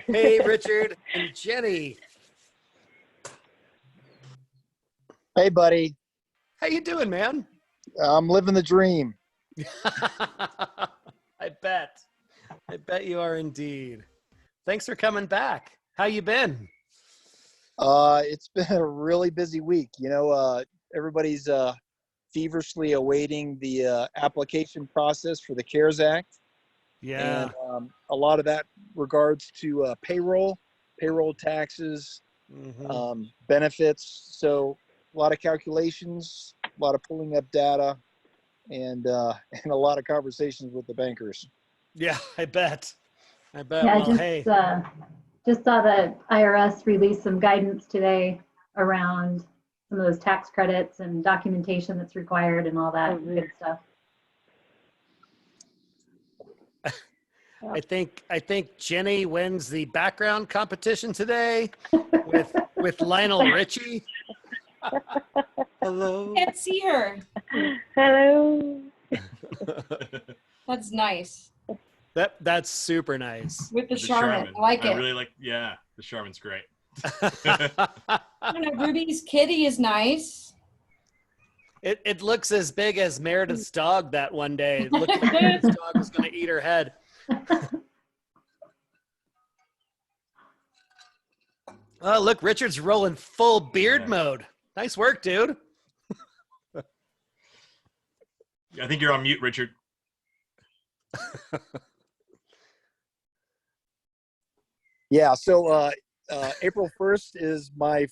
Hey, Richard and Jenny. Hey, buddy. How you doing, man? I'm living the dream. I bet. I bet you are indeed. Thanks for coming back. How you been? It's been a really busy week. Everybody's feverishly awaiting the application process for the CARES Act. Yeah. And a lot of that regards to payroll taxes, benefits. So a lot of calculations, a lot of pulling up data, and a lot of conversations with the bankers. Yeah, I bet. Yeah, Well, hey. just saw the IRS release some guidance today around some of those tax credits and documentation that's required and all that good stuff. I think Jenny wins the background competition today with Lionel Richie. Hello. Can't see her. Hello. That's nice. That's super nice. With the Charmin. I like it. I really like, yeah, the Charmin's great. I don't know, Ruby's kitty is nice. It looks as big as Meredith's dog that one day. It looked like Meredith's dog was going to eat her head. Oh, look, Richard's rolling full beard mode. Nice work, dude. I think you're on mute, Richard. Yeah, so April 1st is my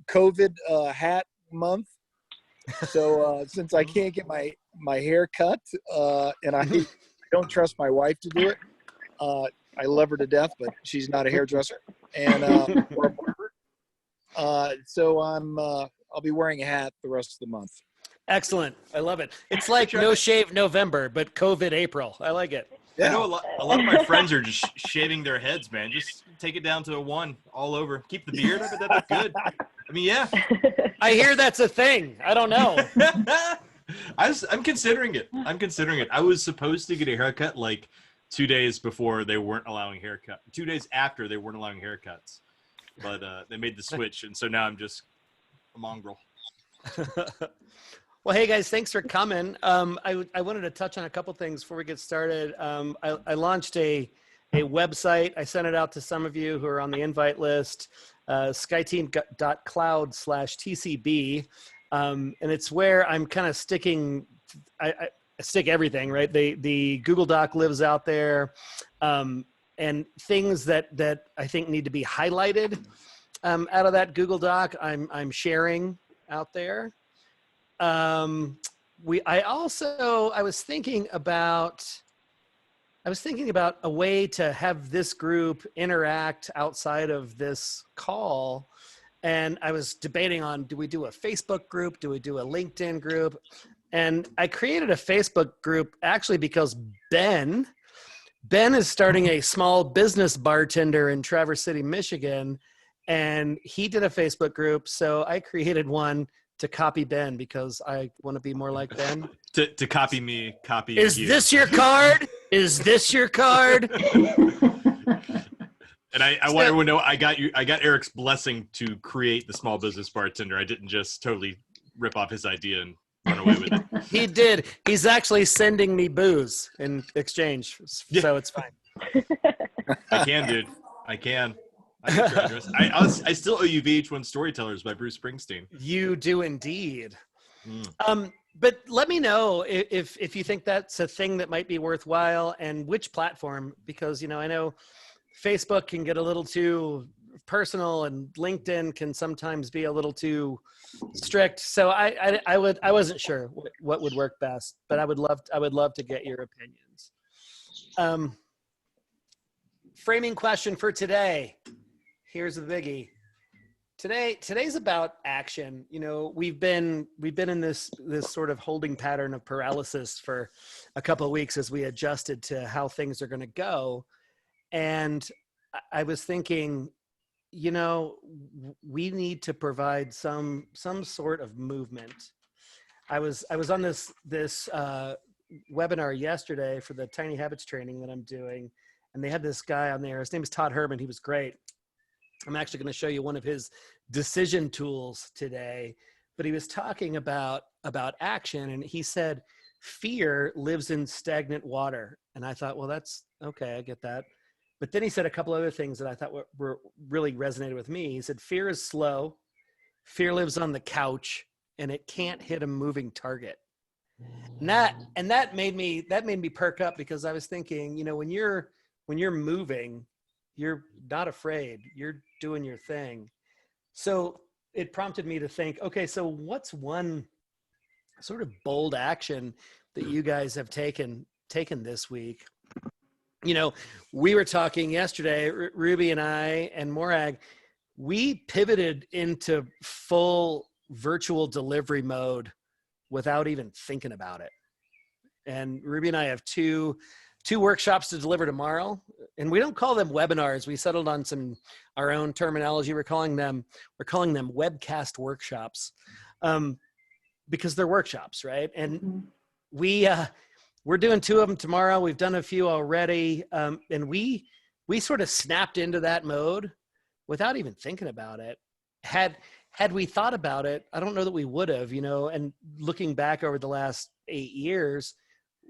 COVID hat month. So since I can't get my hair cut and I don't trust my wife to do it, I love her to death, but she's not a hairdresser and or a barber. So I'll be wearing a hat the rest of the month. Excellent. I love it. It's like no shave November, but COVID April. I like it. Yeah. I know a lot of my friends are just shaving their heads, man. Just take it down to a 1 all over. Keep the beard. I bet that'd be good. I mean, yeah. I hear that's a thing. I don't know. I'm considering it. I was supposed to get a haircut like 2 days before they weren't allowing haircut. 2 days after they weren't allowing haircuts. But they made the switch, and so now I'm just a mongrel. Well, hey guys, thanks for coming. I wanted to touch on a couple things before we get started. I launched a website. I sent it out to some of you who are on the invite list, skyteam.cloud/TCB. And it's where I'm kind of sticking, I stick everything, right? The Google Doc lives out there, and things that I think need to be highlighted out of that Google Doc, I'm sharing out there. I was thinking about a way to have this group interact outside of this call. And I was debating on, do we do a Facebook group? Do we do a LinkedIn group? And I created a Facebook group actually because Ben is starting a small business bartender in Traverse City, Michigan. And he did a Facebook group. So I created one to copy Ben because I want to be more like Ben. To copy me, copy Is you. this your card? Is this your card? And I want everyone to know I got Eric's blessing to create the small business bartender. I didn't just totally rip off his idea and run away with it. He did. He's actually sending me booze in exchange, so it's fine. I can, dude. I can. I got your address. I still owe you VH1 Storytellers by Bruce Springsteen. You do indeed. But let me know if you think that's a thing that might be worthwhile and which platform, because I know Facebook can get a little too personal and LinkedIn can sometimes be a little too strict. So I wasn't sure what would work best, but I would love to get your opinions. Framing question for today. Here's the biggie. Today's about action. We've been in this sort of holding pattern of paralysis for a couple of weeks as we adjusted to how things are going to go. And I was thinking, we need to provide some sort of movement. I was on this webinar yesterday for the Tiny Habits training that I'm doing, and they had this guy on there. His name is Todd Herman. He was great. I'm actually going to show you one of his decision tools today, but he was talking about action, and he said fear lives in stagnant water. And I thought, well, that's okay, I get that. But then he said a couple other things that I thought were really resonated with me. He said fear is slow, fear lives on the couch, and it can't hit a moving target. And that made me perk up, because I was thinking, when you're moving, you're not afraid, you're doing your thing. So it prompted me to think, okay, so what's one sort of bold action that you guys have taken this week? We were talking yesterday, Ruby and I and Morag, we pivoted into full virtual delivery mode without even thinking about it. And Ruby and I have two workshops to deliver tomorrow, and we don't call them webinars. We settled on our own terminology. We're calling them webcast workshops, because they're workshops, right? And we're doing 2 of them tomorrow. We've done a few already, and we sort of snapped into that mode without even thinking about it. Had we thought about it, I don't know that we would have, and looking back over the last 8 years,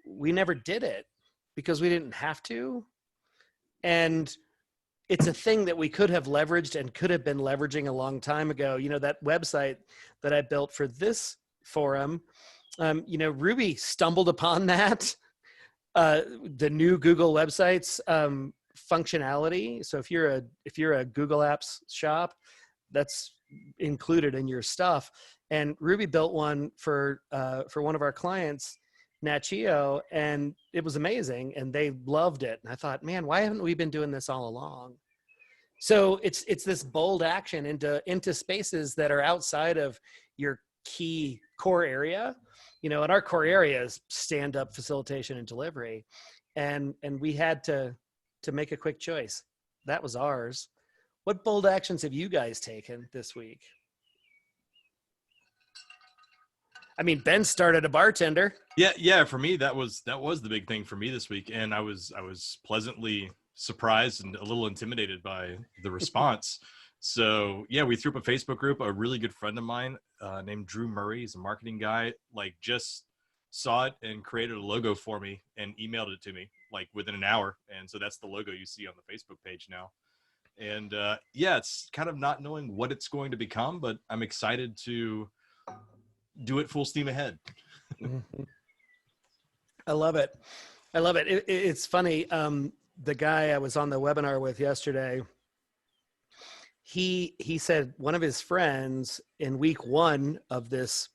we never did it because we didn't have to. And it's a thing that we could have leveraged and could have been leveraging a long time ago. That website that I built for this forum, Ruby stumbled upon that, the new Google websites functionality. So if you're a Google Apps shop, that's included in your stuff. And Ruby built one for one of our clients, Nachio, and it was amazing, and they loved it. And I thought, man, why haven't we been doing this all along? So it's this bold action into spaces that are outside of your key core area. And our core area is stand-up facilitation and delivery, and we had to make a quick choice. That was ours. What bold actions have you guys taken this week? I mean, Ben started a bartender. Yeah. For me, that was the big thing for me this week, and I was pleasantly surprised and a little intimidated by the response. So yeah, we threw up a Facebook group. A really good friend of mine named Drew Murray, he's a marketing guy, just saw it and created a logo for me and emailed it to me within an hour. And so that's the logo you see on the Facebook page now. And it's kind of not knowing what it's going to become, but I'm excited to do it full steam ahead. I love it. It's funny. The guy I was on the webinar with yesterday, he said one of his friends in week 1 of this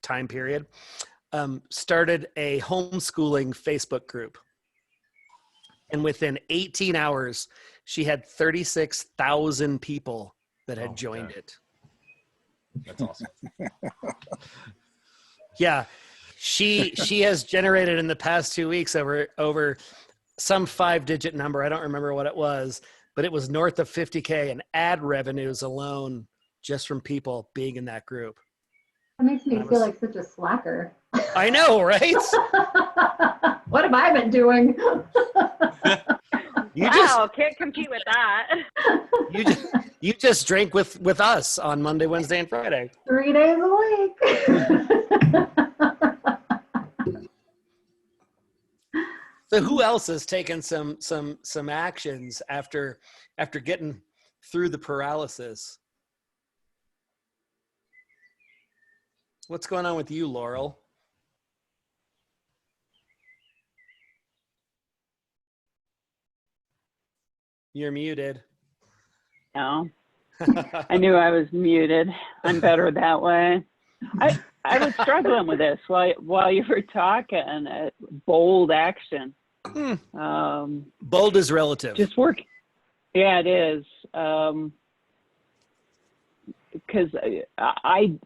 time period started a homeschooling Facebook group. And within 18 hours, she had 36,000 people that had joined it. That's awesome. Yeah. She has generated in the past 2 weeks over some 5-digit number. I don't remember what it was, but it was north of 50K in ad revenues alone just from people being in that group. That makes me feel like such a slacker. I know, right? What have I been doing? Can't compete with that. You just drink with us on Monday, Wednesday, and Friday. 3 days a week. So who else has taken some actions after getting through the paralysis? What's going on with you, Laurel? You're muted. No, I knew I was muted. I'm better that way. I was struggling with this while you were talking. Bold action. Bold is relative. Just work. Yeah, it is. Because I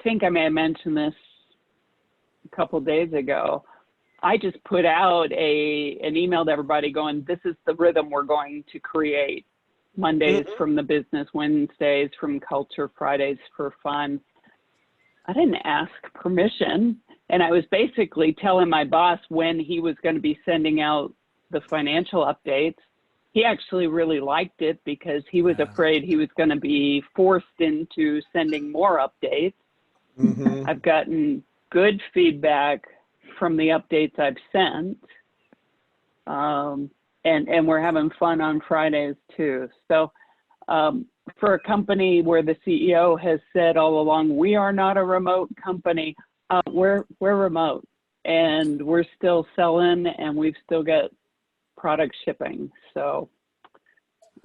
think I may have mentioned this a couple of days ago. I just put out an email to everybody going, this is the rhythm we're going to create. Mondays from the business, Wednesdays from culture, Fridays for fun. I didn't ask permission. And I was basically telling my boss when he was going to be sending out the financial updates. He actually really liked it because he was afraid he was going to be forced into sending more updates. Mm-hmm. I've gotten good feedback from the updates I've sent. And we're having fun on Fridays too. So for a company where the CEO has said all along, we are not a remote company, we're remote and we're still selling and we've still got product shipping. So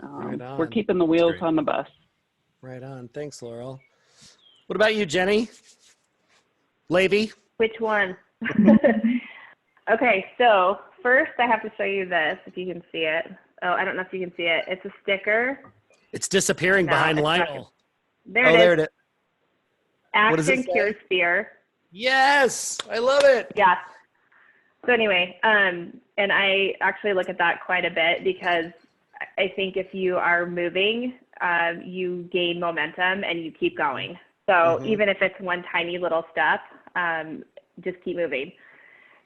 Right we're on. keeping the wheels great. on the bus. Right on. Thanks, Laurel. What about you, Jenny? Levy? Which one? Okay, so first I have to show you this, if you can see it. Oh, I don't know if you can see it. It's a sticker. It's disappearing No, behind it's not. Lionel. There Oh, it there is. it is. What does it Action say? cures fear. Yes, I love it. Yeah. So anyway, and I actually look at that quite a bit because I think if you are moving, you gain momentum and you keep going. So Mhm. even if it's one tiny little step, just keep moving.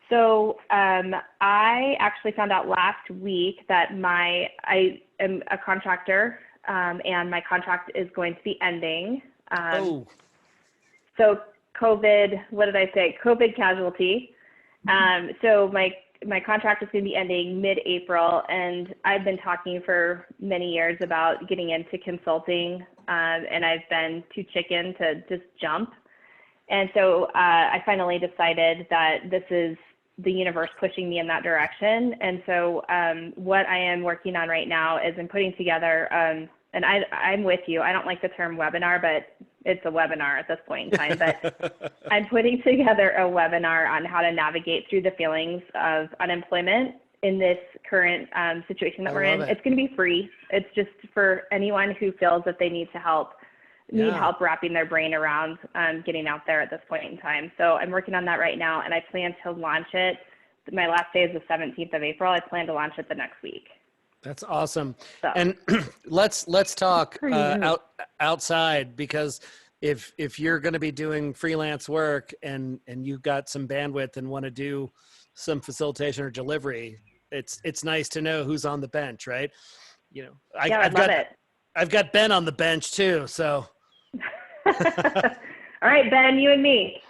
So I actually found out last week that I am a contractor and my contract is going to be ending. Oh, So COVID, what did I say? COVID casualty. So my contract is going to be ending mid-April, and I've been talking for many years about getting into consulting, and I've been too chicken to just jump. And so I finally decided that this is the universe pushing me in that direction. And so what I am working on right now is I'm putting together, and I'm with you. I don't like the term webinar, but it's a webinar at this point in time. But I'm putting together a webinar on how to navigate through the feelings of unemployment in this current situation that I we're in. love it. It's going to be free. It's just for anyone who feels that they need help wrapping their brain around getting out there at this point in time. So I'm working on that right now, and I plan to launch it. My last day is the 17th of April. I plan to launch it the next week. that's awesome. So. And let's talk For you. outside, because if you're going to be doing freelance work and you've got some bandwidth and want to do some facilitation or delivery, it's nice to know who's on the bench, right? You know, I'd love it. I've got Ben on the bench too, so. All right, Ben, you and me.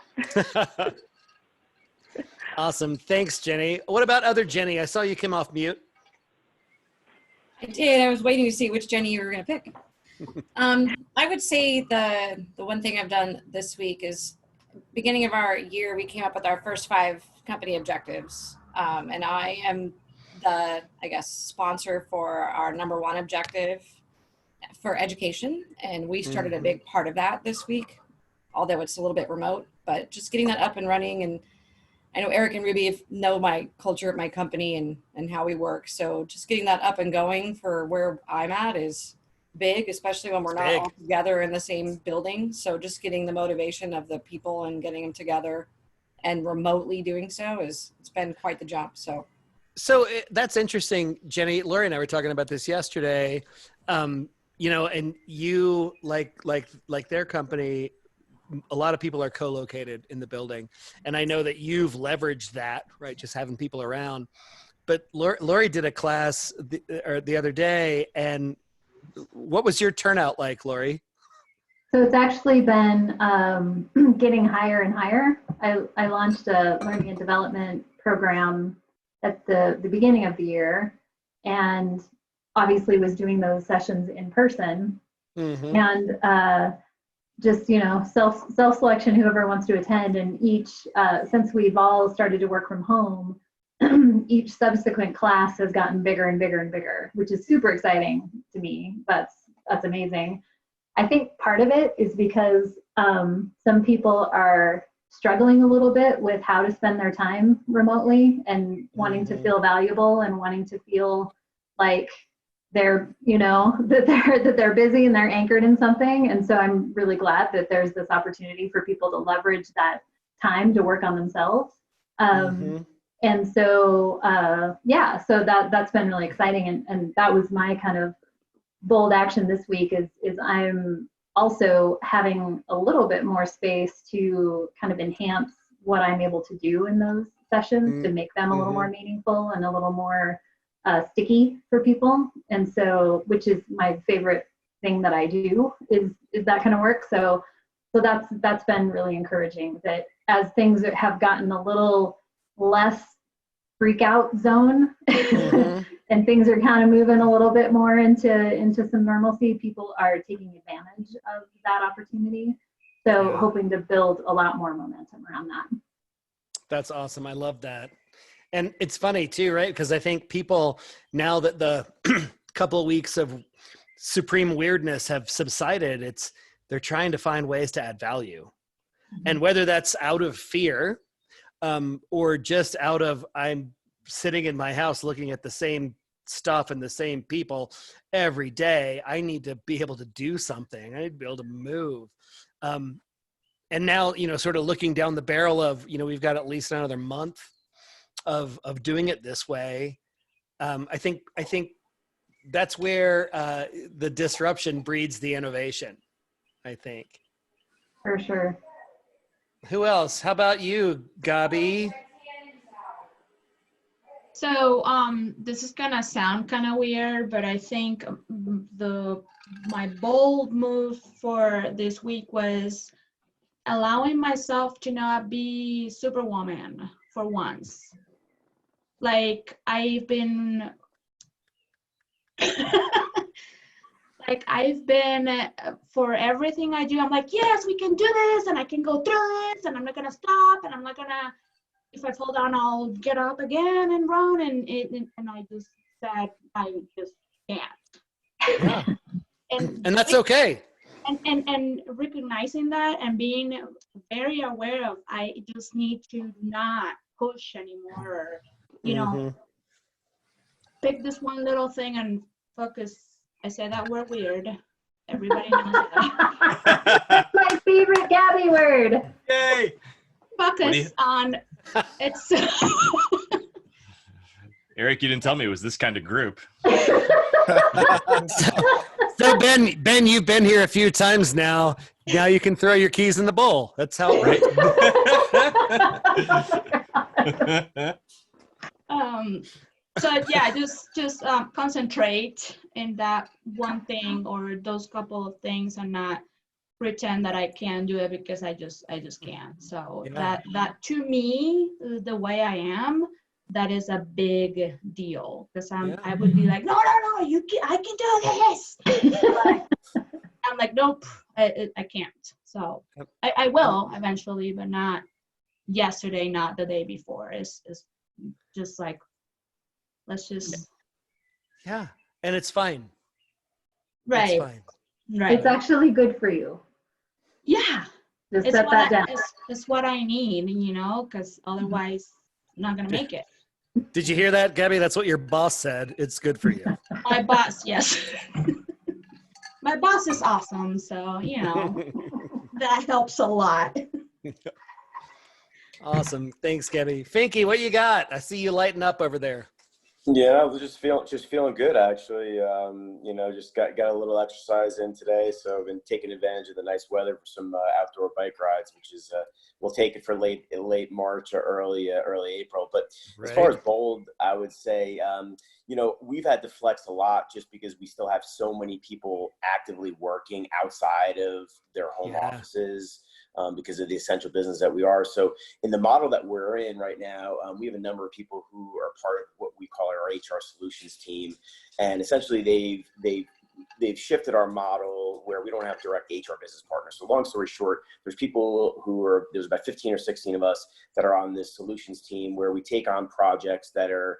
Awesome. Thanks, Jenny. What about other Jenny? I saw you came off mute. I did. I was waiting to see which Jenny you were going to pick. I would say the one thing I've done this week is beginning of our year, we came up with our first 5 company objectives. And I am the, sponsor for our number 1 objective for education. And we started a big part of that this week, although it's a little bit remote, but just getting that up and running. And I know Eric and Ruby know my culture at my company and how we work. So just getting that up and going for where I'm at is big, especially when we're not all together in the same building. So just getting the motivation of the people and getting them together and remotely doing so it's been quite the job. So That's interesting, Jenny. Lori and I were talking about this yesterday. You know, and you like their company, a lot of people are co-located in the building, and I know that you've leveraged that, right? Just having people around. But Lori did a class the other day, and what was your turnout like, Lori? So it's actually been getting higher and higher. I launched a learning and development program at the beginning of the year, and obviously was doing those sessions in person. Mm-hmm. And just, you know, self-selection, whoever wants to attend. And each, since we've all started to work from home, each subsequent class has gotten bigger and bigger and bigger, which is super exciting to me. That's amazing. I think part of it is because some people are struggling a little bit with how to spend their time remotely and wanting to feel valuable and wanting to feel like they're, you know, that they're busy and they're anchored in something. And so I'm really glad that there's this opportunity for people to leverage that time to work on themselves. And so, so that's been really exciting. And that was my kind of bold action this week is I'm also having a little bit more space to kind of enhance what I'm able to do in those sessions to make them a little more meaningful and a little more sticky for people. And so, which is my favorite thing that I do is that kind of work. So that's been really encouraging, that as things have gotten a little less freak out zone and things are kind of moving a little bit more into some normalcy, people are taking advantage of that opportunity. So hoping to build a lot more momentum around that. That's awesome. I love that. And it's funny too, right? Because I think people, now that the couple of weeks of supreme weirdness have subsided, they're trying to find ways to add value. And whether that's out of fear, or just out of, I'm sitting in my house looking at the same stuff and the same people every day, I need to be able to do something. I need to be able to move. And now, sort of looking down the barrel of, we've got at least another month of doing it this way. I think that's where the disruption breeds the innovation, I think. For sure. Who else? How about you, Gabi? So this is gonna sound kind of weird, but I think my bold move for this week was allowing myself to not be Superwoman for once. Like I've been for everything I do, I'm like, yes, we can do this, and I can go through this, and I'm not gonna stop, and I'm not gonna, if I fall down, I'll get up again and run, and I just said, I just can't. Yeah. and that's okay. And recognizing that and being very aware of, I just need to not push anymore, or, pick this one little thing and focus. I said that word weird. Everybody knows that. That's my favorite Gabi word. Yay! Focus on it's. Eric, you didn't tell me it was this kind of group. So Ben, you've been here a few times now. Now you can throw your keys in the bowl. That's how it Right. So yeah, just concentrate in that one thing or those couple of things, and not pretend that I can do it, because I just can't. So that to me, the way I am, that is a big deal, because I would be like, no, I can do this. But I'm like, nope, I can't. So I will eventually, but not yesterday, not the day before. It's just like, let's just. Yeah, and it's fine. Right. It's fine. Right. It's actually good for you. Yeah. Just set that down. It's what I need, because otherwise I'm not going to make it. Did you hear that, Gabi? That's what your boss said. It's good for you. My boss, yes. My boss is awesome, so, that helps a lot. Awesome. Thanks, Gabi. Finky, what you got? I see you lighting up over there. Yeah, I was just feeling good, actually. Just got a little exercise in today, so I've been taking advantage of the nice weather for some outdoor bike rides, which is we'll take it for late March or early April. But as far as bold, I would say we've had to flex a lot just because we still have so many people actively working outside of their home offices. Because of the essential business that we are. So in the model that we're in right now, we have a number of people who are part of what we call our HR solutions team. And essentially they've shifted our model where we don't have direct HR business partners. So long story short, there's about 15 or 16 of us that are on this solutions team where we take on projects that are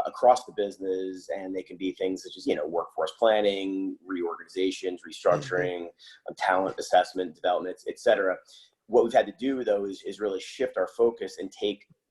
across the business, and they can be things such as, workforce planning, reorganizations, restructuring, talent assessment, development, et cetera. What we've had to do, though, is really shift our focus and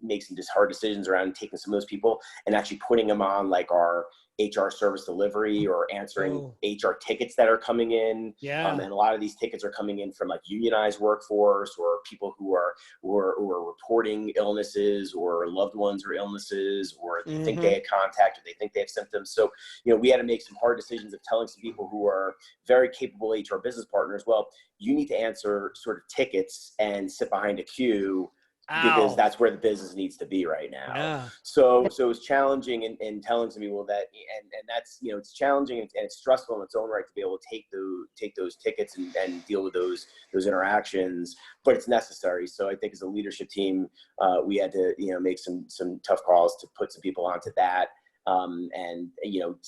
make some hard decisions around taking some of those people and actually putting them on like our HR service delivery or answering HR tickets that are coming in. Yeah. And a lot of these tickets are coming in from like unionized workforce or people who are reporting illnesses or loved ones or illnesses, or they think they had contact or they think they have symptoms. So, we had to make some hard decisions of telling some people who are very capable HR business partners, well, you need to answer sort of tickets and sit behind a queue because Ow. that's where the business needs to be right now. Yeah. So it was challenging and telling to me, well, that, and that's, it's challenging and it's stressful in its own right to be able to take those tickets and deal with those interactions, but it's necessary. So I think as a leadership team, we had to, make some tough calls to put some people onto that. And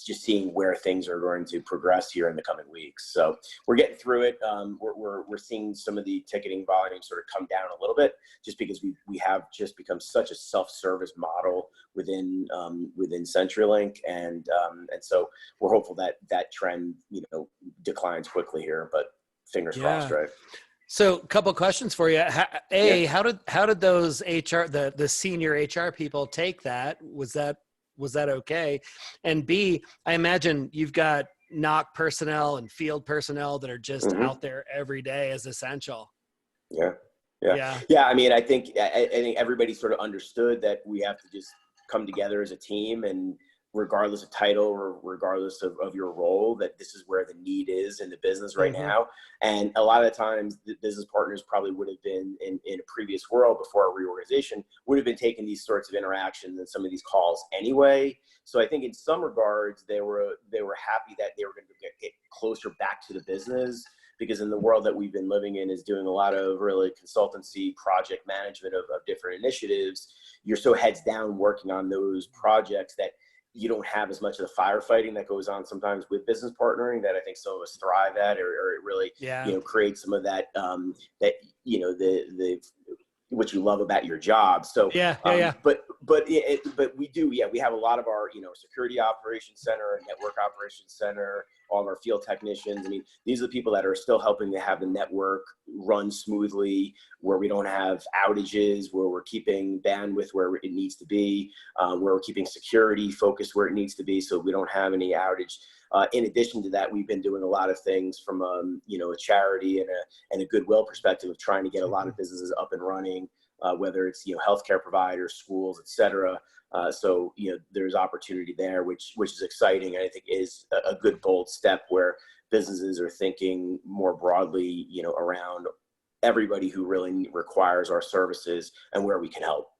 just seeing where things are going to progress here in the coming weeks. So we're getting through it. We're seeing some of the ticketing volume sort of come down a little bit, just because we have just become such a self-service model within CenturyLink, and so we're hopeful that trend declines quickly here, but fingers crossed, right? So a couple questions for you. How did those HR, the senior HR people take that? Was that okay? And B, I imagine you've got NOC personnel and field personnel that are just out there every day as essential. Yeah. I mean, I think everybody sort of understood that we have to just come together as a team, and regardless of title or regardless of your role, that this is where the need is in the business right now. And a lot of the times the business partners probably would have been in a previous world before our reorganization would have been taking these sorts of interactions and some of these calls anyway. So I think in some regards they were happy that they were going to get closer back to the business, because in the world that we've been living in is doing a lot of really consultancy project management of different initiatives. You're so heads down working on those projects that you don't have as much of the firefighting that goes on sometimes with business partnering that I think some of us thrive at, or it really, creates some of that, the what you love about your job. So, but we do, we have a lot of our, security operations center, network operations center, all of our field technicians. I mean, these are the people that are still helping to have the network run smoothly, where we don't have outages, where we're keeping bandwidth where it needs to be, where we're keeping security focused where it needs to be, so we don't have any outage. In addition to that, we've been doing a lot of things from a charity and a goodwill perspective of trying to get a lot of businesses up and running, whether it's healthcare providers, schools, et cetera. So there's opportunity there, which is exciting, and I think is a good bold step where businesses are thinking more broadly, around everybody who really requires our services and where we can help.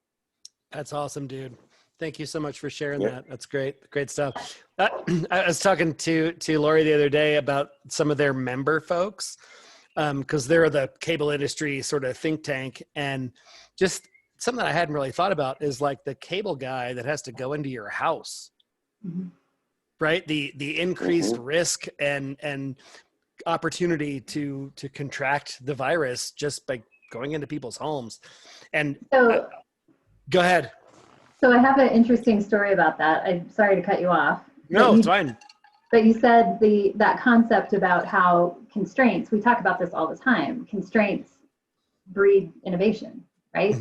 That's awesome, dude. Thank you so much for sharing that. That's great stuff. I was talking to Lori the other day about some of their member folks, because they're the cable industry sort of think tank, and just something that I hadn't really thought about is like the cable guy that has to go into your house, right? The increased risk and opportunity to contract the virus just by going into people's homes. And so, go ahead. So I have an interesting story about that. I'm sorry to cut you off. No, it's fine. But you said that concept about how constraints, we talk about this all the time, constraints breed innovation, right?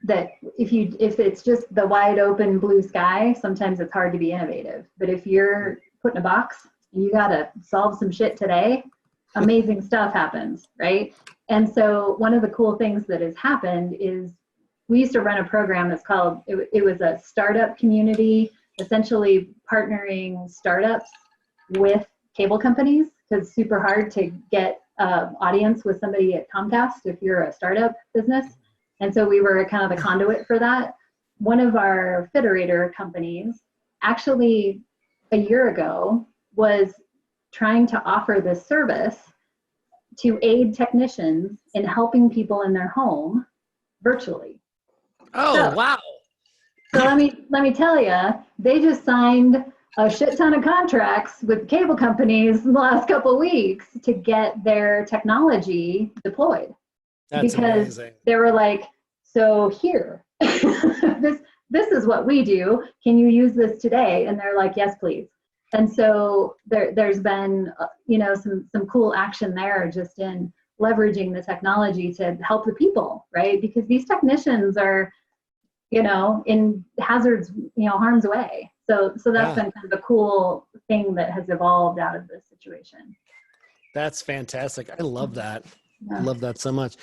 That if it's just the wide open blue sky, sometimes it's hard to be innovative. But if you're put in a box and you got to solve some shit today, amazing stuff happens, right? And so one of the cool things that has happened is we used to run a program that's called, it was a startup community, essentially partnering startups with cable companies, because it's super hard to get audience with somebody at Comcast if you're a startup business. And so we were kind of the conduit for that. One of our Federator companies actually a year ago was trying to offer this service to aid technicians in helping people in their home virtually. Oh, wow. So let me tell you, they just signed a shit ton of contracts with cable companies in the last couple of weeks to get their technology deployed. That's because amazing. They were like, so here, this is what we do. Can you use this today? And they're like, yes, please. And so there's been, some cool action there just in leveraging the technology to help the people, right? Because these technicians are, in hazards, harm's way. So that's been kind of a cool thing that has evolved out of this situation. That's fantastic. I love that. I love that so much.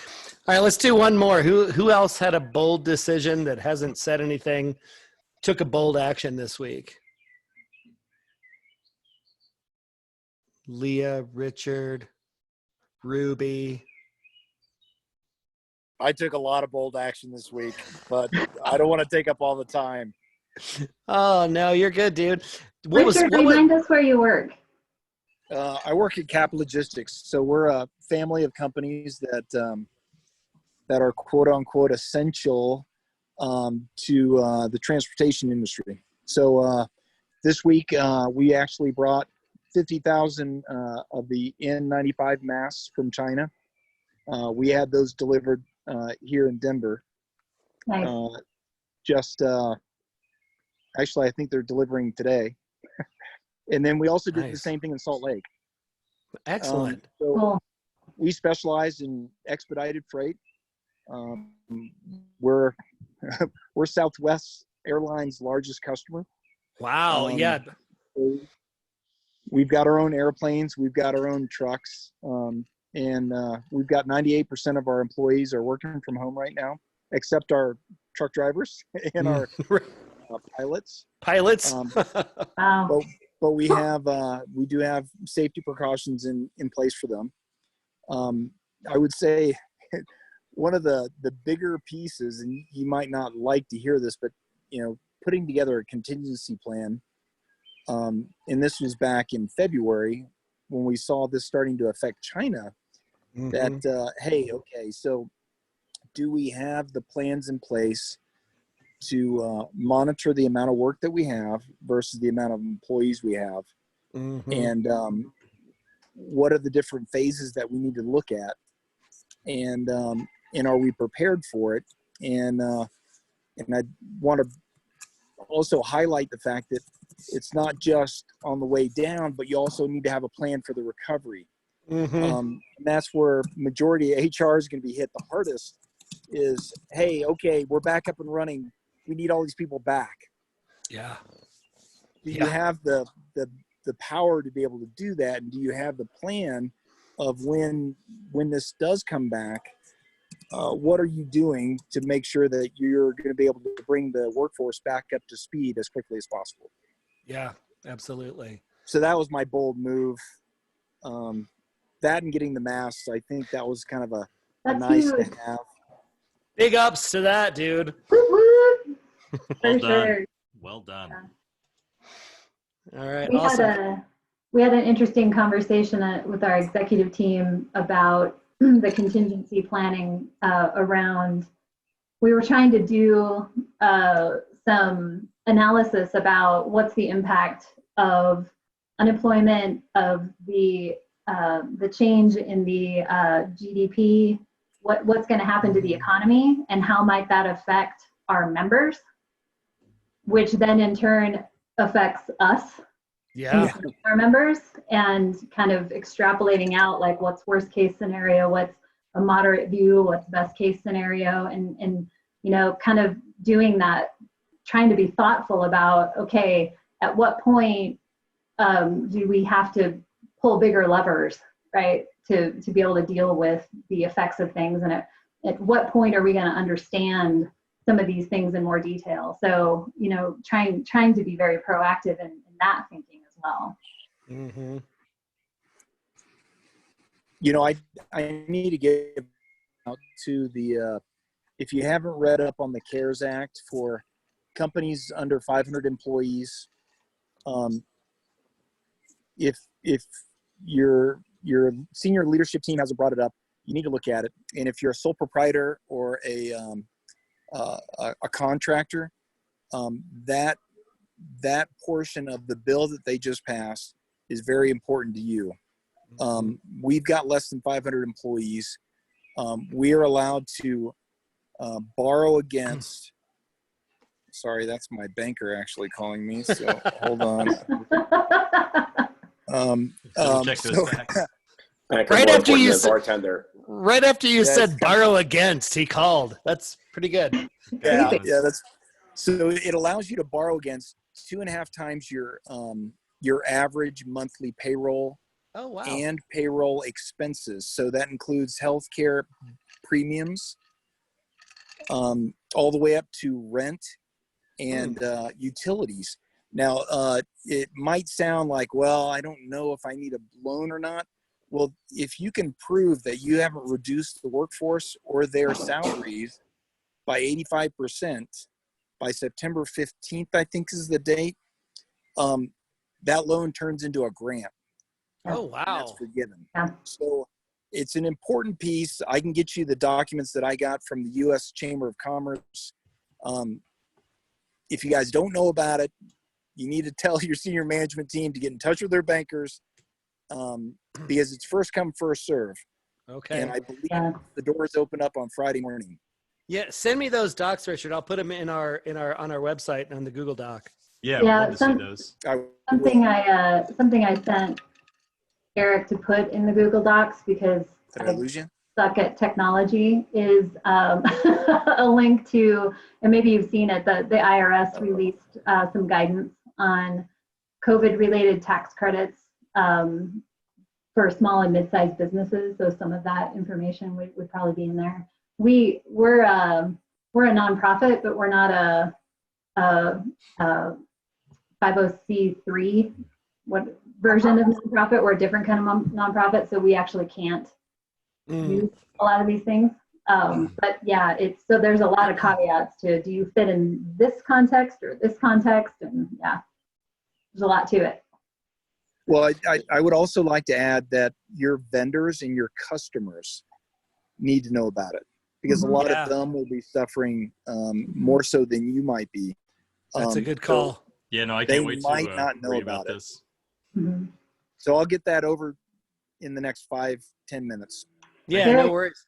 All right, let's do one more. Who else had a bold decision that hasn't said anything, took a bold action this week? Leah, Richard, Ruby. I took a lot of bold action this week, but I don't want to take up all the time. Oh no, you're good, dude. Richard, remind us where you work. I work at Cap Logistics, so we're a family of companies that that are quote unquote essential to the transportation industry. So this week we actually brought 50,000 of the N95 masks from China. We had those delivered here in Denver. Nice. Actually, I think they're delivering today. And then we also did the Nice. same thing in Salt Lake. Excellent. So Cool. we specialize in expedited freight. We're Southwest Airlines' largest customer. Wow. Yeah. We've got our own airplanes. We've got our own trucks. And we've got 98% of our employees are working from home right now, except our truck drivers and our pilots. Pilots. Wow. But we do have safety precautions in place for them. I would say one of the bigger pieces, and you might not like to hear this, but putting together a contingency plan. And this was back in February when we saw this starting to affect China. That hey, okay, so do we have the plans in place to monitor the amount of work that we have versus the amount of employees we have, and what are the different phases that we need to look at, and are we prepared for it? And I want to also highlight the fact that it's not just on the way down, but you also need to have a plan for the recovery. And that's where majority of HR is going to be hit the hardest. Is, hey, okay, we're back up and running. We need all these people back. Yeah. Do you have the power to be able to do that? And do you have the plan of when this does come back? What are you doing to make sure that you're going to be able to bring the workforce back up to speed as quickly as possible? Yeah, absolutely. So that was my bold move. That and getting the masks, I think that was kind of a nice huge. to have. Big ups to that, dude. Whoop, whoop. Well For done. sure. Well done. All right. We Awesome. we had an interesting conversation with our executive team about the contingency planning around. We were trying to do some analysis about what's the impact of unemployment, of the change in the GDP, what's going to happen to the economy, and how might that affect our members, which then in turn affects us, Yeah. our members, and kind of extrapolating out like what's worst case scenario, what's a moderate view, what's best case scenario, and kind of doing that, trying to be thoughtful about, okay, at what point do we have to pull bigger levers, right, to be able to deal with the effects of things, and at what point are we going to understand some of these things in more detail? So trying to be very proactive in that thinking as well. I need to get out to the if you haven't read up on the CARES Act for companies under 500 employees, if your senior leadership team hasn't brought it up, you need to look at it. And if you're a sole proprietor or a contractor, that portion of the bill that they just passed is very important to you. We've got less than 500 employees. We are allowed to borrow against. Sorry, that's my banker actually calling me. So hold on. Check those facts. Right after you said bartender. Right after you Yeah, said borrow against, he called. That's pretty good. Yeah, that's so it allows you to borrow against 2.5 times your average monthly payroll. Oh wow. And payroll expenses. So that includes healthcare premiums, all the way up to rent and utilities. Now, it might sound like, well, I don't know if I need a loan or not. Well, if you can prove that you haven't reduced the workforce or their salaries by 85% by September 15th, I think is the date, that loan turns into a grant. Oh, And wow. that's forgiven. Yeah. So it's an important piece. I can get you the documents that I got from the U.S. Chamber of Commerce. If you guys don't know about it, you need to tell your senior management team to get in touch with their bankers, because it's first come, first serve. Okay. And I believe the doors open up on Friday morning. Yeah, send me those docs, Richard. I'll put them on our website on the Google Doc. Yeah, Yeah, we'd love to see those. Something I sent Eric to put in the Google Docs because Did I lose you? suck at technology is a link to, and maybe you've seen it, the IRS released some guidance on COVID-related tax credits for small and mid-sized businesses. So some of that information would probably be in there. We're a nonprofit, but we're not a 50c3 what version of nonprofit. We're a different kind of nonprofit, so we actually can't use a lot of these things. But yeah, so there's a lot of caveats to, do you fit in this context or this context? And yeah, there's a lot to it. Well, I would also like to add that your vendors and your customers need to know about it, because a lot of them will be suffering more so than you might be. That's a good call. Yeah, no, I can't wait to might not know read about this. Mm-hmm. So I'll get that over in the next 5-10 minutes. Yeah, no worries.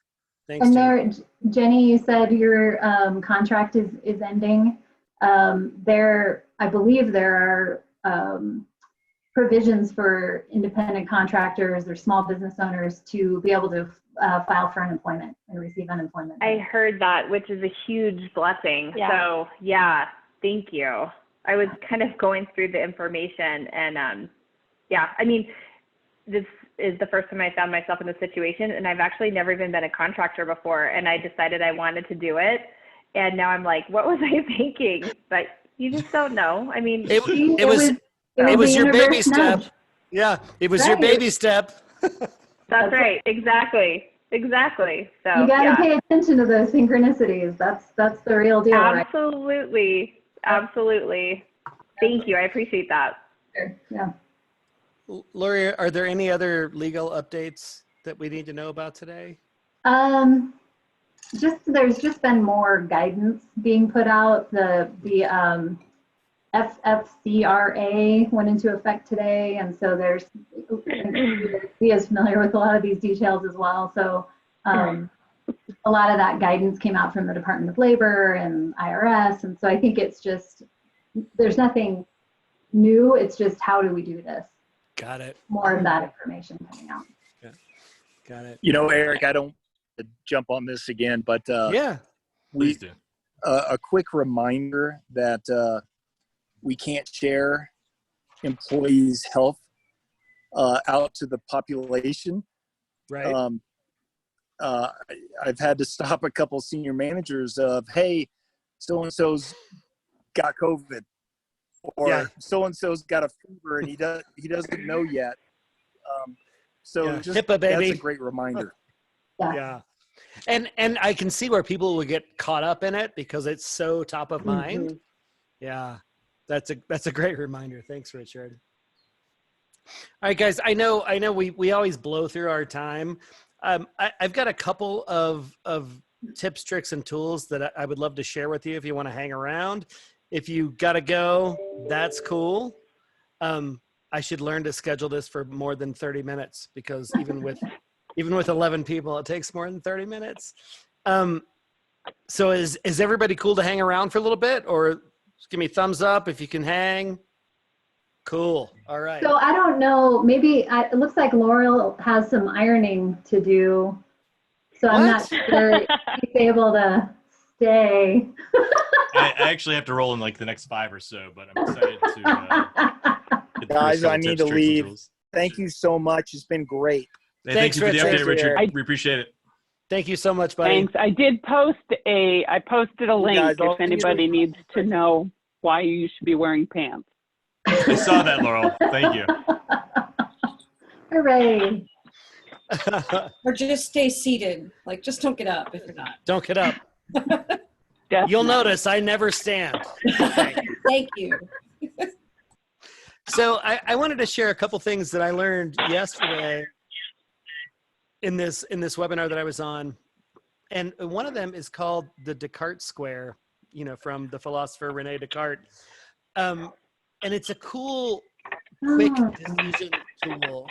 Thanks. And Jenny, you said your contract is ending. I believe there are provisions for independent contractors or small business owners to be able to file for unemployment and receive unemployment. I heard that, which is a huge blessing. Yeah. So yeah, thank you. I was kind of going through the information, and yeah, I mean, this is the first time I found myself in this situation, and I've actually never even been a contractor before, and I decided I wanted to do it. And now I'm like, what was I thinking? But you just don't know. I mean, it was your baby step. Yeah, it was your baby step. That's right. Exactly. So you got to pay attention to those synchronicities. That's the real deal. Absolutely. Right? Absolutely. Thank you. I appreciate that. Sure. Yeah. Lori, are there any other legal updates that we need to know about today? There's just been more guidance being put out. The FFCRA went into effect today, and so he is familiar with a lot of these details as well. So a lot of that guidance came out from the Department of Labor and IRS, and so I think it's just, there's nothing new. It's just, how do we do this? Got it. More of that information coming out. Yeah. Got it. You know, Eric, I don't jump on this again, but yeah, please do. A quick reminder that we can't share employees' health out to the population. Right. I've had to stop a couple senior managers of, hey, so-and-so's got COVID, or so-and-so's got a fever and he doesn't know yet. Just HIPAA, baby. That's a great reminder. Yeah. And I can see where people would get caught up in it because it's so top of mind. Mm-hmm. Yeah. That's a great reminder. Thanks, Richard. All right, guys, I know we always blow through our time. I've got a couple of tips, tricks, and tools that I would love to share with you if you want to hang around. If you got to go, that's cool. I should learn to schedule this for more than 30 minutes because even with 11 people, it takes more than 30 minutes. So is everybody cool to hang around for a little bit, or just give me a thumbs up if you can hang? Cool. All right. So I don't know, maybe it looks like Laurel has some ironing to do. So I'm not sure if he's able to stay. I actually have to roll in like the next 5 or so, but I'm excited to guys, I need to leave. Thank you so much. It's been great. Hey, thank you for the update, Richard. We appreciate it. Thank you so much, buddy. Thanks. I posted a link if anybody needs to know why you should be wearing pants. I saw that, Laurel. Thank you. Hooray. Or just stay seated. Like, just don't get up if you're not. Don't get up. Definitely. You'll notice I never stand. Okay. Thank you. So I wanted to share a couple things that I learned yesterday in this webinar that I was on. And one of them is called the Descartes Square, from the philosopher Rene Descartes. And it's a cool, quick decision tool.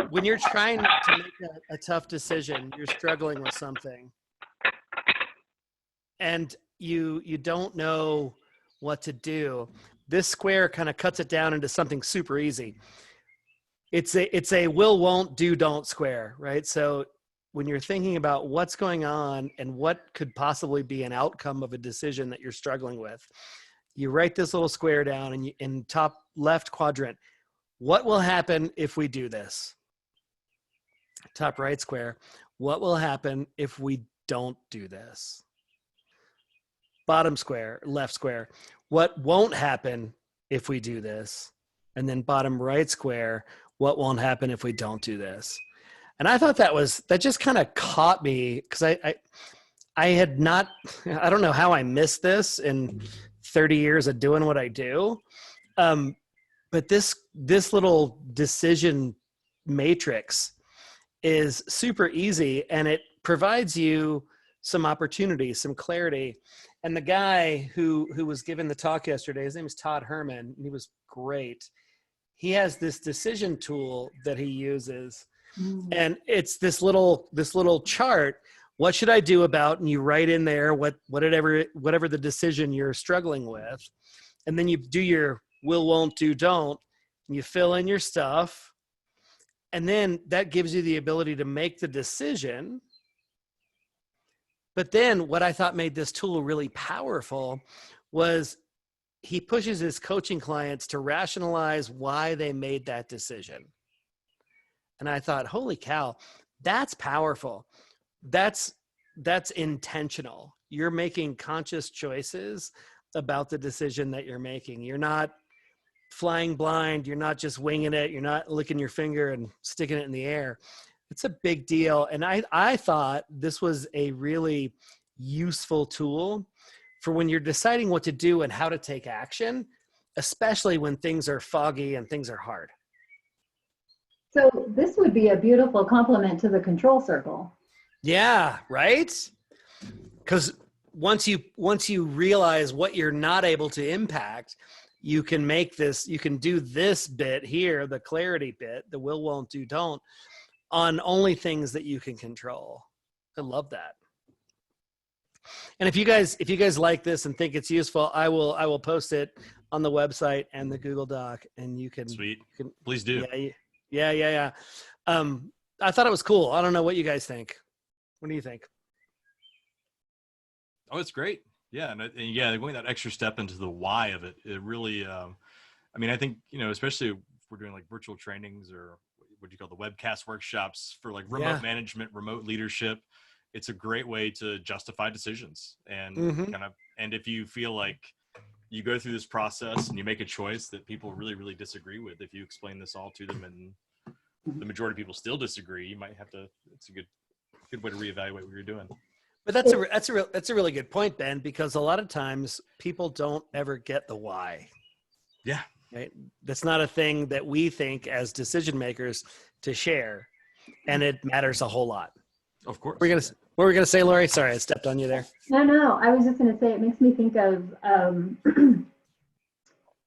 When you're trying to make a tough decision, you're struggling with something, and you don't know what to do. This square kind of cuts it down into something super easy. It's a will, won't, do, don't square, right? So when you're thinking about what's going on and what could possibly be an outcome of a decision that you're struggling with, you write this little square down, and in top left quadrant, what will happen if we do this? Top right square, what will happen if we don't do this? Bottom square, left square, what won't happen if we do this? And then bottom right square, what won't happen if we don't do this? And I thought that just kind of caught me, because I had not, I don't know how I missed this in 30 years of doing what I do. But this little decision matrix is super easy, and it provides you some opportunity, some clarity. And the guy who was giving the talk yesterday, his name is Todd Herman, and he was great. He has this decision tool that he uses, and it's this little chart. What should I do about? And you write in there whatever the decision you're struggling with, and then you do your will, won't, do, don't, and you fill in your stuff. And then that gives you the ability to make the decision. But then what I thought made this tool really powerful was he pushes his coaching clients to rationalize why they made that decision. And I thought, holy cow, that's powerful. That's intentional. You're making conscious choices about the decision that you're making. You're not flying blind. You're not just winging it. You're not licking your finger and sticking it in the air. It's a big deal. And I thought this was a really useful tool for when you're deciding what to do and how to take action, especially when things are foggy and things are hard. So this would be a beautiful complement to the control circle. Yeah, right? Because once you realize what you're not able to impact, you can do this bit here, the clarity bit, the will, won't, do, don't, on only things that you can control. I love that. And if you guys like this and think it's useful, I will post it on the website and the Google Doc, and you can. Sweet. Please do. Yeah. I thought it was cool. I don't know what you guys think. What do you think? Oh, it's great. Yeah, and going that extra step into the why of it, it really. I think especially if we're doing like virtual trainings or what do you call the webcast workshops for like remote management, remote leadership. It's a great way to justify decisions, and and if you feel like you go through this process and you make a choice that people really, really disagree with, if you explain this all to them and the majority of people still disagree, you might have to. It's a good way to reevaluate what you're doing. But that's a really good point, Ben, because a lot of times people don't ever get the why. Yeah. Right. That's not a thing that we think as decision makers to share, and it matters a whole lot. Of course. What were we gonna say, Lori? Sorry, I stepped on you there. No, I was just going to say it makes me think of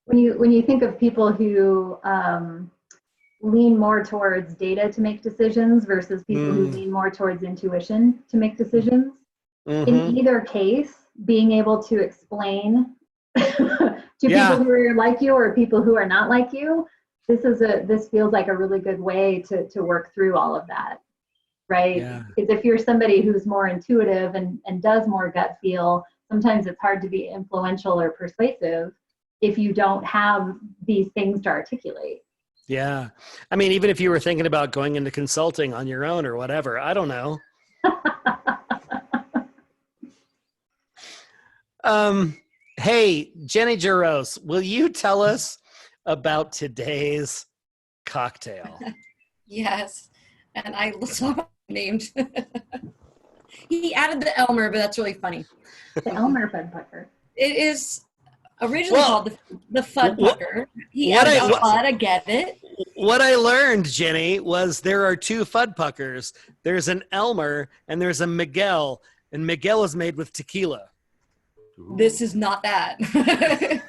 when you think of people who lean more towards data to make decisions versus people who lean more towards intuition to make decisions. In either case, being able to explain to people who are like you or people who are not like you, this feels like a really good way to work through all of that, right? Because if you're somebody who's more intuitive and does more gut feel, sometimes it's hard to be influential or persuasive if you don't have these things to articulate. Yeah. I mean, even if you were thinking about going into consulting on your own or whatever, I don't know. Hey, Jenny Jaros, will you tell us about today's cocktail? Yes. and I saw it named. He added the Elmer, but that's really funny. The Elmer Fuddpucker. It is originally called the Fuddpucker. He added Fud, I get it. What I learned, Jenny, was there are two Fuddpuckers. There's an Elmer and there's a Miguel, and Miguel is made with tequila. This is not that.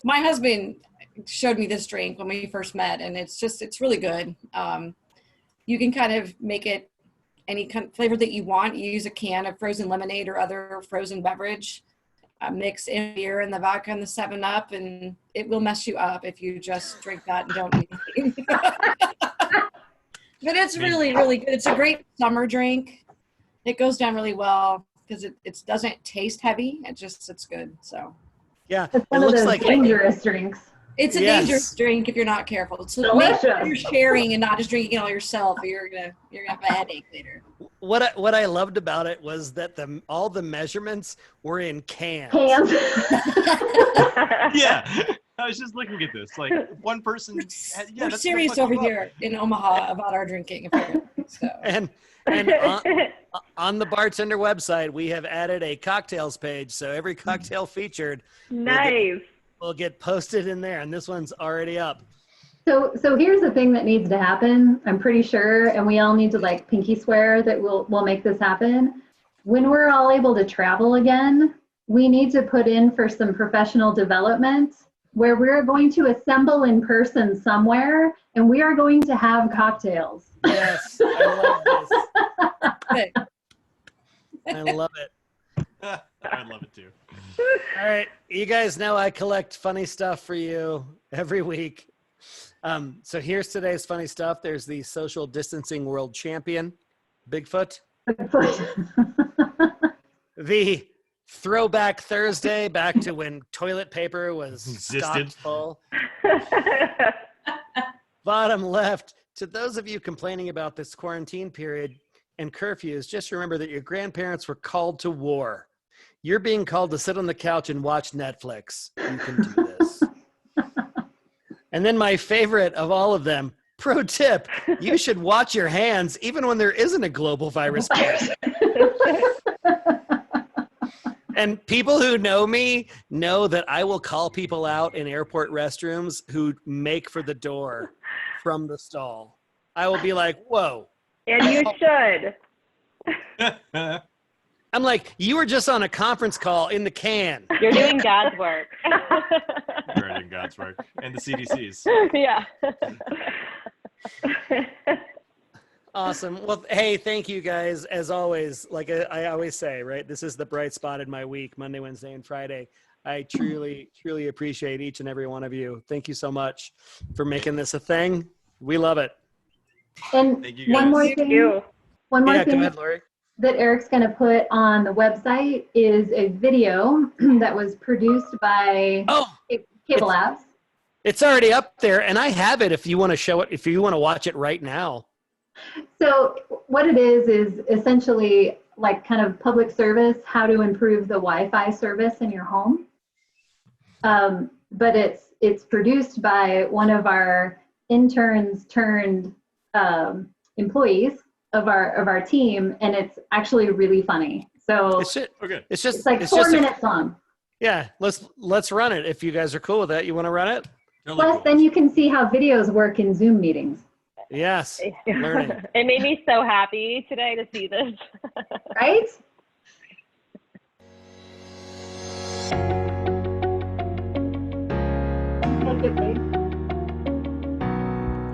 My husband showed me this drink when we first met, and it's really good. You can kind of make it any kind of flavor that you want. You use a can of frozen lemonade or other frozen beverage, mix in beer and the vodka and the 7-Up, and it will mess you up if you just drink that and don't eat anything. But it's really, really good. It's a great summer drink. It goes down really well because it doesn't taste heavy. It's good. So yeah, it's one of those dangerous drinks. It's a dangerous drink if you're not careful. So make sure you're sharing and not just drinking it all yourself, or you're gonna have a headache later. What I loved about it was that all the measurements were in cans. Yeah, I was just looking at this. Like one person. We're serious over here in Omaha about our drinking, apparently. So. And on the Bartender website, we have added a cocktails page, so every cocktail featured will get posted in there, and this one's already up. So here's the thing that needs to happen, I'm pretty sure, and we all need to like pinky swear that we'll make this happen. When we're all able to travel again, we need to put in for some professional development where we're going to assemble in person somewhere, and we are going to have cocktails. Yes, I love this. I love it. I love it too. All right, you guys know I collect funny stuff for you every week. So here's today's funny stuff. There's the social distancing world champion, Bigfoot. The throwback Thursday, back to when toilet paper was stocked full. Bottom left, to those of you complaining about this quarantine period and curfews, just remember that your grandparents were called to war. You're being called to sit on the couch and watch Netflix. You can do this. And then my favorite of all of them, pro tip, you should watch your hands even when there isn't a global virus. And people who know me know that I will call people out in airport restrooms who make for the door from the stall. I will be like, whoa. And you should. I'm like, you were just on a conference call in the can. You're doing God's work. You're doing God's work. And the CDC's. Yeah. Awesome. Well, hey, thank you guys. As always, like I always say, right? This is the bright spot in my week, Monday, Wednesday, and Friday. I truly, truly appreciate each and every one of you. Thank you so much for making this a thing. We love it. And one more thing. Go ahead, Lori. That Eric's going to put on the website is a video that was produced by CableLabs. It's already up there, and I have it if you want to show it, if you want to watch it right now. So what it is essentially like kind of public service, how to improve the Wi-Fi service in your home. But it's produced by one of our interns turned employees of our team, and it's actually really funny. So it's like 4 minutes long. Yeah, let's run it if you guys are cool with that. You want to run it? Plus, then you can see how videos work in Zoom meetings. Yes, learning. It made me so happy today to see this. Right?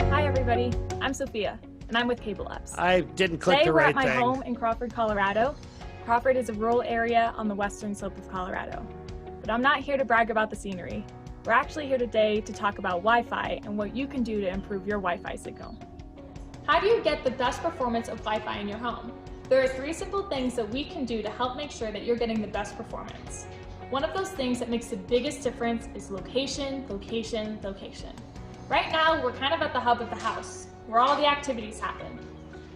Hi, everybody. I'm Sophia, and I'm with CableLabs. I didn't click Today the we're right at my thing. home in Crawford, Colorado. Crawford is a rural area on the western slope of Colorado. But I'm not here to brag about the scenery. We're actually here today to talk about Wi-Fi and what you can do to improve your Wi-Fi signal. How do you get the best performance of Wi-Fi in your home? There are 3 simple things that we can do to help make sure that you're getting the best performance. One of those things that makes the biggest difference is location, location, location. Right now, we're kind of at the hub of the house, where all the activities happen.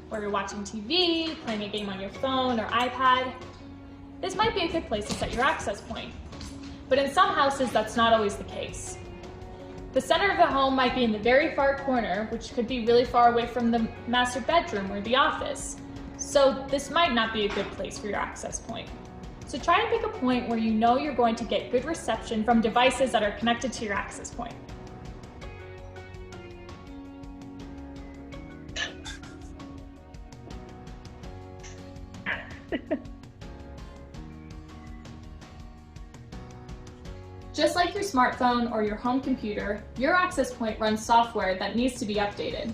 Where you're watching TV, playing a game on your phone or iPad. This might be a good place to set your access point. But in some houses, that's not always the case. The center of the home might be in the very far corner, which could be really far away from the master bedroom or the office. So this might not be a good place for your access point. So try and pick a point where you know you're going to get good reception from devices that are connected to your access point. Just like your smartphone or your home computer, your access point runs software that needs to be updated.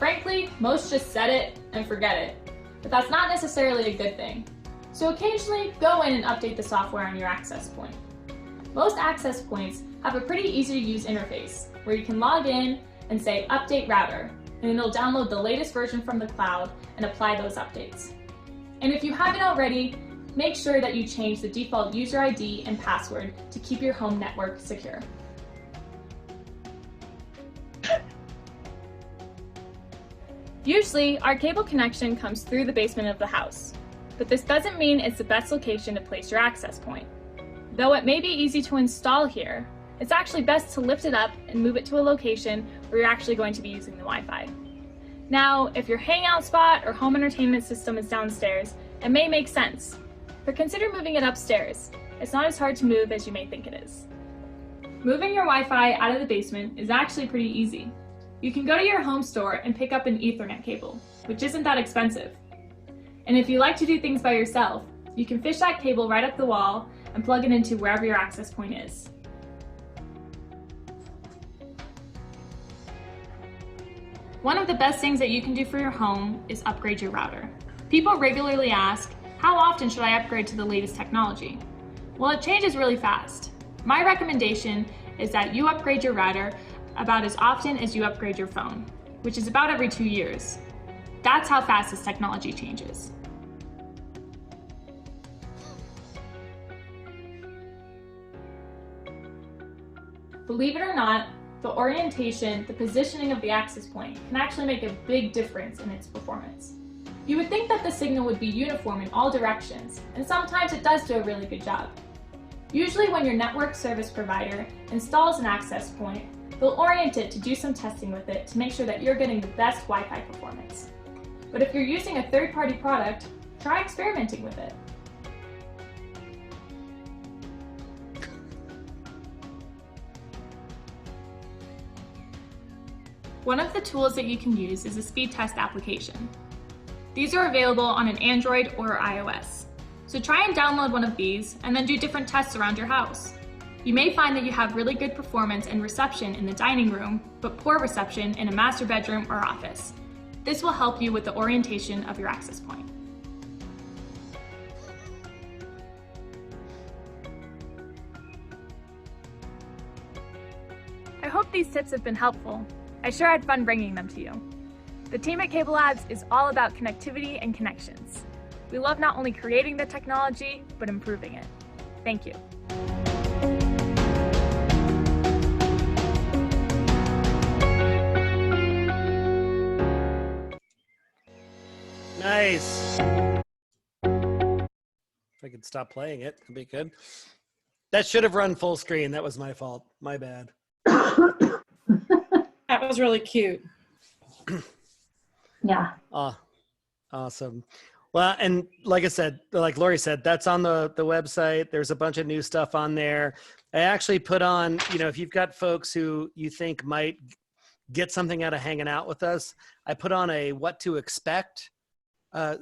Frankly, most just set it and forget it, but that's not necessarily a good thing. So occasionally, go in and update the software on your access point. Most access points have a pretty easy to use interface where you can log in and say update router, and it'll download the latest version from the cloud and apply those updates. And if you haven't already, make sure that you change the default user ID and password to keep your home network secure. Usually, our cable connection comes through the basement of the house, but this doesn't mean it's the best location to place your access point. Though it may be easy to install here, it's actually best to lift it up and move it to a location where you're actually going to be using the Wi-Fi. Now, if your hangout spot or home entertainment system is downstairs, it may make sense, but consider moving it upstairs. It's not as hard to move as you may think it is. Moving your Wi-Fi out of the basement is actually pretty easy. You can go to your home store and pick up an Ethernet cable, which isn't that expensive. And if you like to do things by yourself, you can fish that cable right up the wall and plug it into wherever your access point is. One of the best things that you can do for your home is upgrade your router. People regularly ask, how often should I upgrade to the latest technology? Well, it changes really fast. My recommendation is that you upgrade your router about as often as you upgrade your phone, which is about every 2 years. That's how fast this technology changes. Believe it or not, the orientation, the positioning of the access point can actually make a big difference in its performance. You would think that the signal would be uniform in all directions, and sometimes it does do a really good job. Usually when your network service provider installs an access point, they'll orient it to do some testing with it to make sure that you're getting the best Wi-Fi performance. But if you're using a third-party product, try experimenting with it. One of the tools that you can use is a speed test application. These are available on an Android or iOS. So try and download one of these and then do different tests around your house. You may find that you have really good performance and reception in the dining room, but poor reception in a master bedroom or office. This will help you with the orientation of your access point. I hope these tips have been helpful. I sure had fun bringing them to you. The team at CableLabs is all about connectivity and connections. We love not only creating the technology, but improving it. Thank you. Nice. If I could stop playing it, that'd be good. That should have run full screen. That was my fault. My bad. That was really cute. Yeah. Awesome. Well, and like I said, like Lori said, that's on the website. There's a bunch of new stuff on there. I actually put on, if you've got folks who you think might get something out of hanging out with us, I put on a what to expect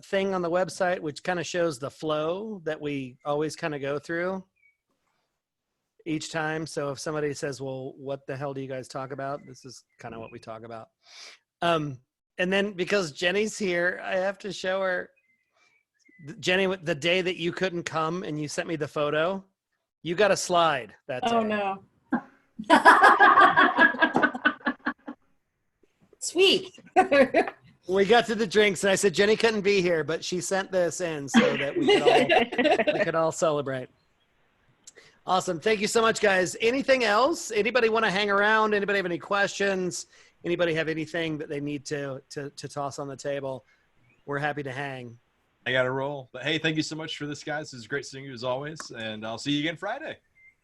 thing on the website, which kind of shows the flow that we always kind of go through each time. So if somebody says, well, what the hell do you guys talk about? This is kind of what we talk about. And then because Jenny's here, I have to show her. Jenny, the day that you couldn't come and you sent me the photo, you got a slide that day. Oh no. Sweet. We got to the drinks and I said, Jenny couldn't be here, but she sent this in so that we could all celebrate. Awesome. Thank you so much, guys. Anything else? Anybody want to hang around? Anybody have any questions? Anybody have anything that they need to toss on the table? We're happy to hang. I got to roll. But hey, thank you so much for this, guys. This is great seeing you as always. And I'll see you again Friday.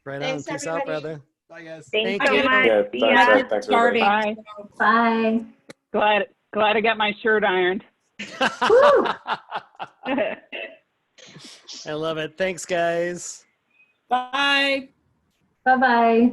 Right Thanks, on. Peace everybody. out, brother. Bye, guys. Thanks Thank so you. much. Yeah, See thanks, ya. Ed. Thanks, everybody. Bye. Bye. Glad I got my shirt ironed. Woo! I love it. Thanks, guys. Bye. Bye-bye.